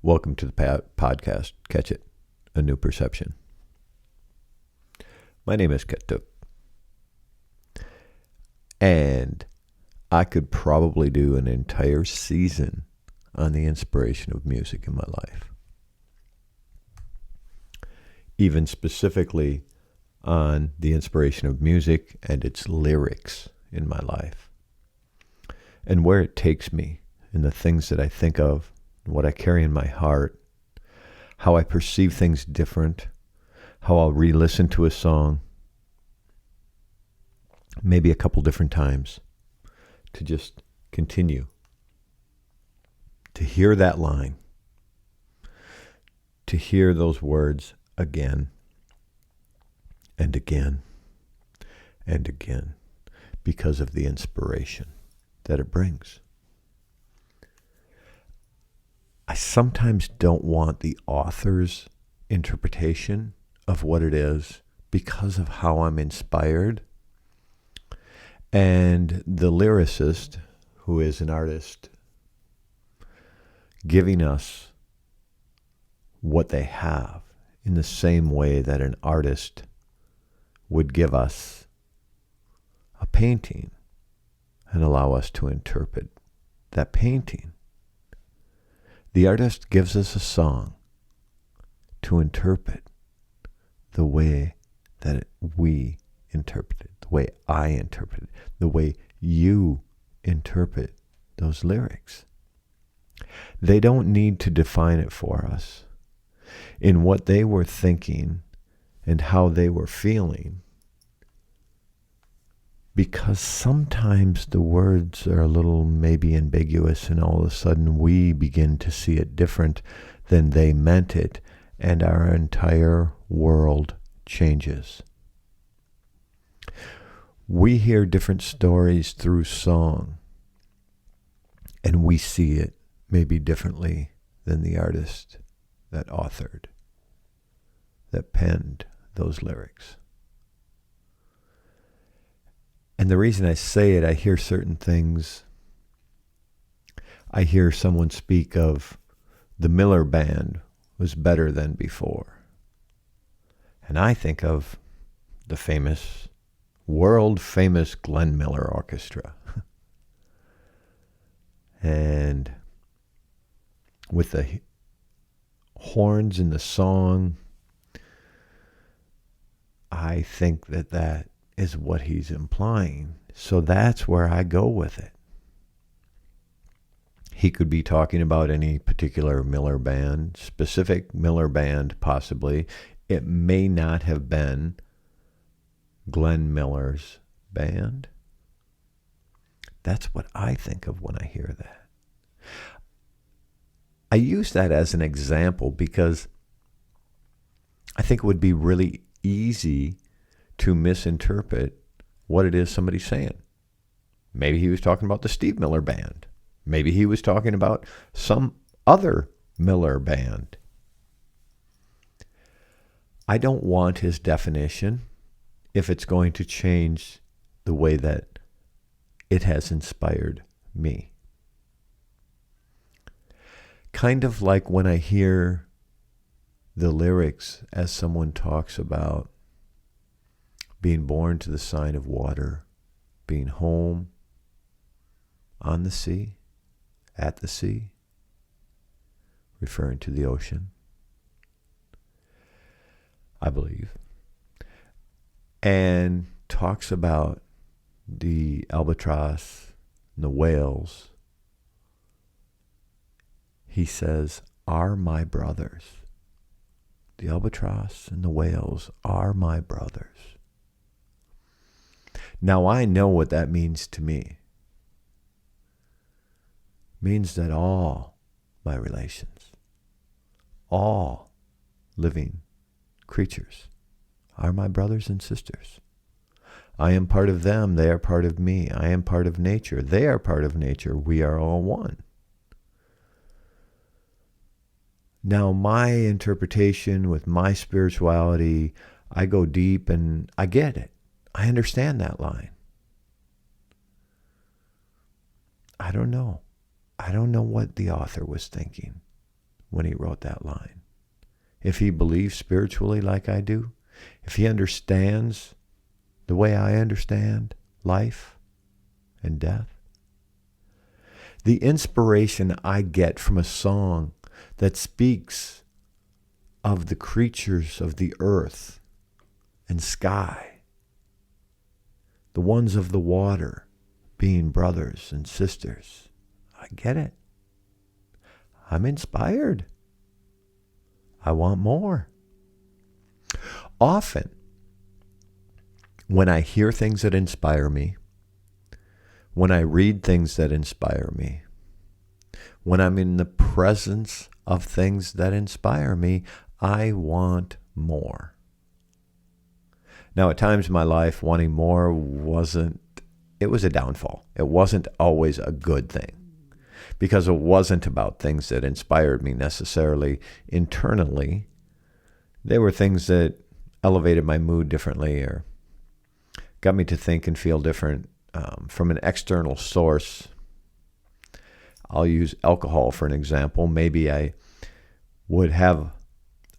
Welcome to the podcast, Catch It, A New Perception. My name is Ketuk, and I could probably do an entire season on the inspiration of music in my life. Even specifically on the inspiration of music and its lyrics in my life. And where it takes me and the things that I think of, what I carry in my heart, how I perceive things different, how I'll re-listen to a song, maybe a couple different times, to just continue to hear that line, to hear those words again and again and again, because of the inspiration that it brings. I sometimes don't want the author's interpretation of what it is because of how I'm inspired. And the lyricist, who is an artist, giving us what they have in the same way that an artist would give us a painting and allow us to interpret that painting. The artist gives us a song to interpret the way that we interpret it, the way I interpret it, the way you interpret those lyrics. They don't need to define it for us. In what they were thinking and how they were feeling, because sometimes the words are a little maybe ambiguous, and all of a sudden we begin to see it different than they meant it, and our entire world changes. We hear different stories through song, and we see it maybe differently than the artist that authored, that penned those lyrics. And the reason I say it, I hear certain things. I hear someone speak of the Miller Band was better than before. And I think of the famous, world famous Glenn Miller Orchestra. And with the horns in the song, I think that is what he's implying. So that's where I go with it. He could be talking about any particular Miller Band, specific Miller Band possibly. It may not have been Glenn Miller's band. That's what I think of when I hear that. I use that as an example because I think it would be really easy to misinterpret what it is somebody's saying. Maybe he was talking about the Steve Miller Band. Maybe he was talking about some other Miller Band. I don't want his definition if it's going to change the way that it has inspired me. Kind of like when I hear the lyrics as someone talks about being born to the sign of water, being home, on the sea, at the sea, referring to the ocean, I believe, and talks about the albatross and the whales. He says, are my brothers. The albatross and the whales are my brothers. Now I know what that means to me. It means that all my relations, all living creatures are my brothers and sisters. I am part of them, they are part of me. I am part of nature, they are part of nature. We are all one. Now my interpretation with my spirituality, I go deep and I get it. I understand that line. I don't know. I don't know what the author was thinking when he wrote that line. If he believes spiritually like I do, if he understands the way I understand life and death, the inspiration I get from a song that speaks of the creatures of the earth and sky, the ones of the water being brothers and sisters, I get it. I'm inspired. I want more. Often, when I hear things that inspire me, when I read things that inspire me, when I'm in the presence of things that inspire me, I want more. Now, at times in my life, wanting more it was a downfall. It wasn't always a good thing, because it wasn't about things that inspired me necessarily internally. They were things that elevated my mood differently or got me to think and feel different from an external source. I'll use alcohol for an example. Maybe I would have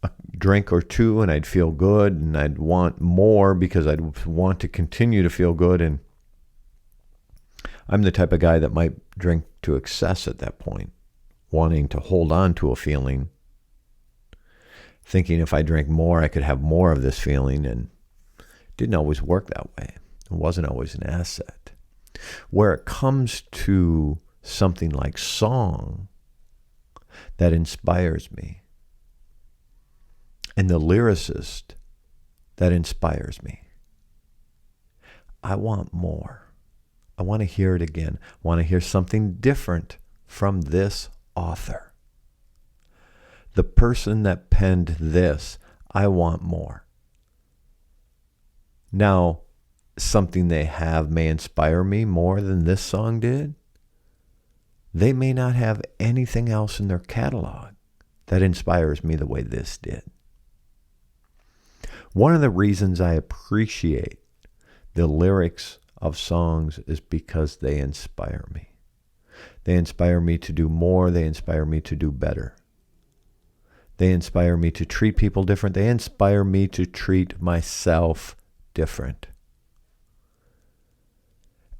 a drink or two and I'd feel good and I'd want more because I'd want to continue to feel good. And I'm the type of guy that might drink to excess at that point, wanting to hold on to a feeling, thinking if I drank more, I could have more of this feeling, and it didn't always work that way. It wasn't always an asset. Where it comes to something like song that inspires me, and the lyricist that inspires me, I want more. I want to hear it again. I want to hear something different from this author. The person that penned this, I want more. Now, something they have may inspire me more than this song did. They may not have anything else in their catalog that inspires me the way this did. One of the reasons I appreciate the lyrics of songs is because they inspire me. They inspire me to do more. They inspire me to do better. They inspire me to treat people different. They inspire me to treat myself different.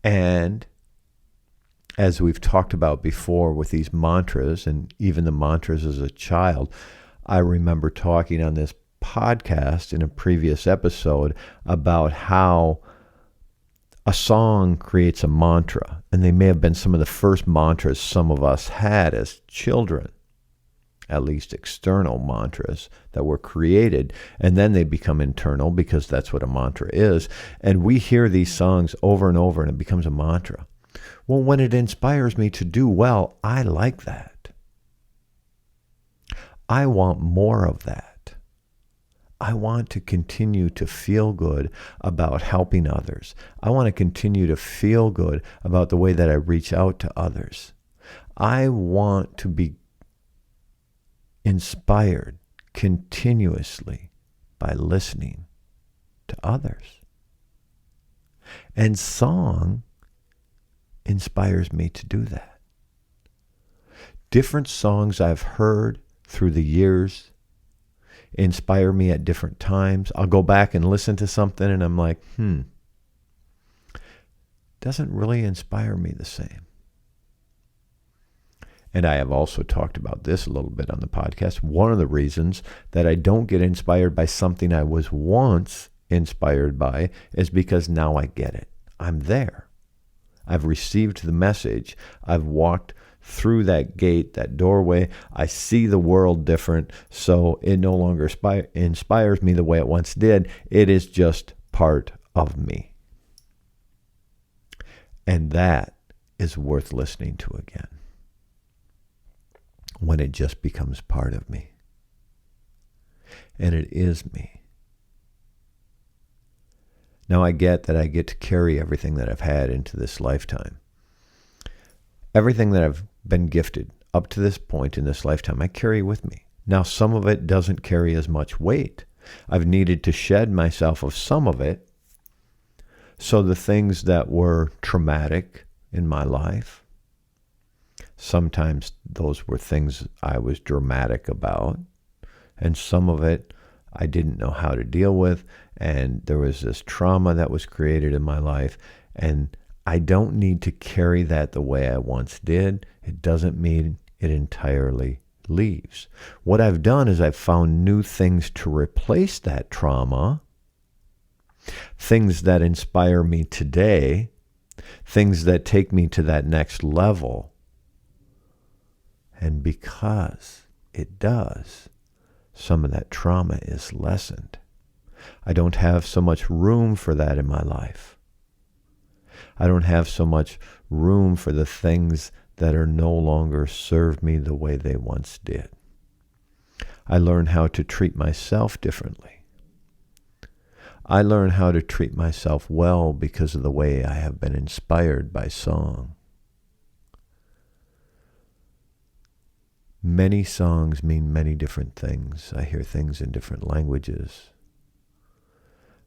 And as we've talked about before with these mantras, and even the mantras as a child, I remember talking on this podcast in a previous episode about how a song creates a mantra, and they may have been some of the first mantras some of us had as children, at least external mantras that were created, and then they become internal because that's what a mantra is. And we hear these songs over and over and it becomes a mantra. Well, when it inspires me to do well, I like that. I want more of that. I want to continue to feel good about helping others. I want to continue to feel good about the way that I reach out to others. I want to be inspired continuously by listening to others. And song inspires me to do that. Different songs I've heard through the years inspire me at different times. I'll go back and listen to something and I'm like, doesn't really inspire me the same. And I have also talked about this a little bit on the podcast. One of the reasons that I don't get inspired by something I was once inspired by is because now I get it. I'm there. I've received the message. I've walked through that gate, that doorway. I see the world different, so it no longer inspires me the way it once did. It is just part of me. And that is worth listening to again, when it just becomes part of me. And it is me. Now I get that I get to carry everything that I've had into this lifetime. Everything that I've been gifted up to this point in this lifetime, I carry with me. Now, some of it doesn't carry as much weight. I've needed to shed myself of some of it. So the things that were traumatic in my life, Sometimes those were things I was dramatic about, and some of it I didn't know how to deal with, and there was this trauma that was created in my life, and I don't need to carry that the way I once did. It doesn't mean it entirely leaves. What I've done is I've found new things to replace that trauma, things that inspire me today, things that take me to that next level. And because it does, some of that trauma is lessened. I don't have so much room for that in my life. I don't have so much room for the things that are no longer serve me the way they once did. I learn how to treat myself differently. I learn how to treat myself well because of the way I have been inspired by song. Many songs mean many different things. I hear things in different languages.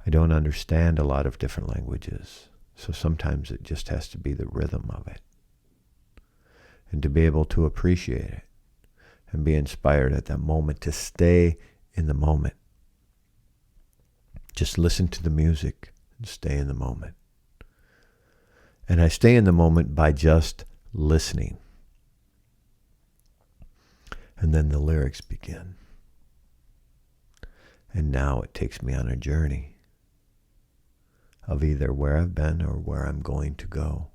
I don't understand a lot of different languages, so sometimes it just has to be the rhythm of it. And to be able to appreciate it and be inspired at that moment, to stay in the moment. Just listen to the music and stay in the moment. And I stay in the moment by just listening. And then the lyrics begin. And now it takes me on a journey of either where I've been or where I'm going to go.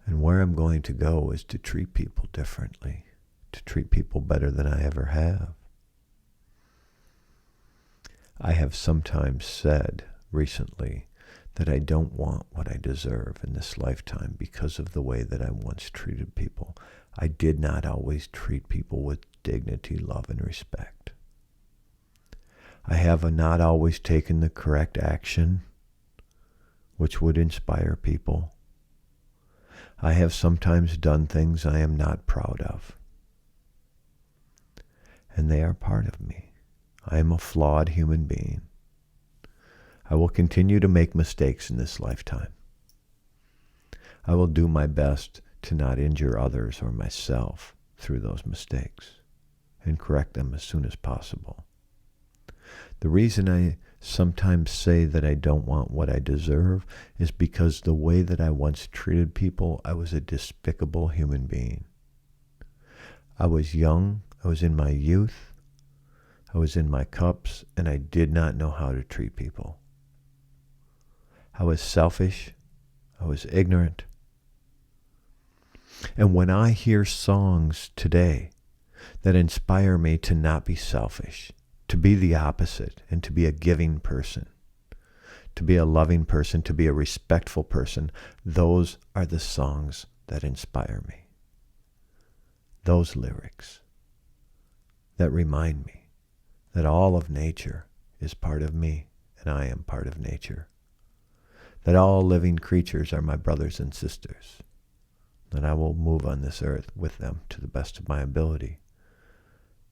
And where I'm going to go is to treat people differently, to treat people better than I ever have. I have sometimes said recently that I don't want what I deserve in this lifetime because of the way that I once treated people. I did not always treat people with dignity, love, and respect. I have not always taken the correct action, which would inspire people. I have sometimes done things I am not proud of. And they are part of me. I am a flawed human being. I will continue to make mistakes in this lifetime. I will do my best to not injure others or myself through those mistakes and correct them as soon as possible. The reason I sometimes say that I don't want what I deserve is because the way that I once treated people, I was a despicable human being. I was young, I was in my youth, I was in my cups, and I did not know how to treat people. I was selfish, I was ignorant. And when I hear songs today that inspire me to not be selfish, to be the opposite, and to be a giving person, to be a loving person, to be a respectful person, those are the songs that inspire me. Those lyrics that remind me that all of nature is part of me and I am part of nature. That all living creatures are my brothers and sisters. That I will move on this earth with them to the best of my ability.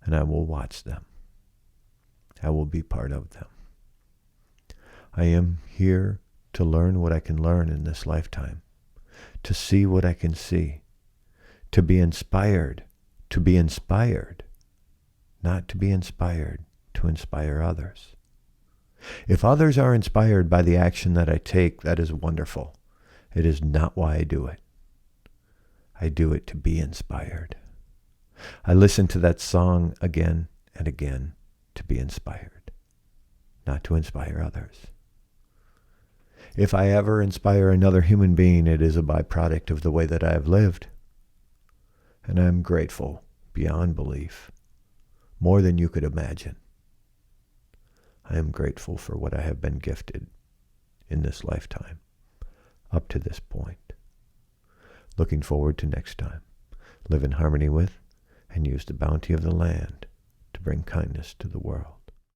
And I will watch them. I will be part of them. I am here to learn what I can learn in this lifetime, to see what I can see, to be inspired, not to be inspired to inspire others. If others are inspired by the action that I take, that is wonderful. It is not why I do it. I do it to be inspired. I listen to that song again and again to be inspired, not to inspire others. If I ever inspire another human being, it is a byproduct of the way that I have lived. And I am grateful beyond belief, more than you could imagine. I am grateful for what I have been gifted in this lifetime, up to this point. Looking forward to next time. Live in harmony with and use the bounty of the land to bring kindness to the world.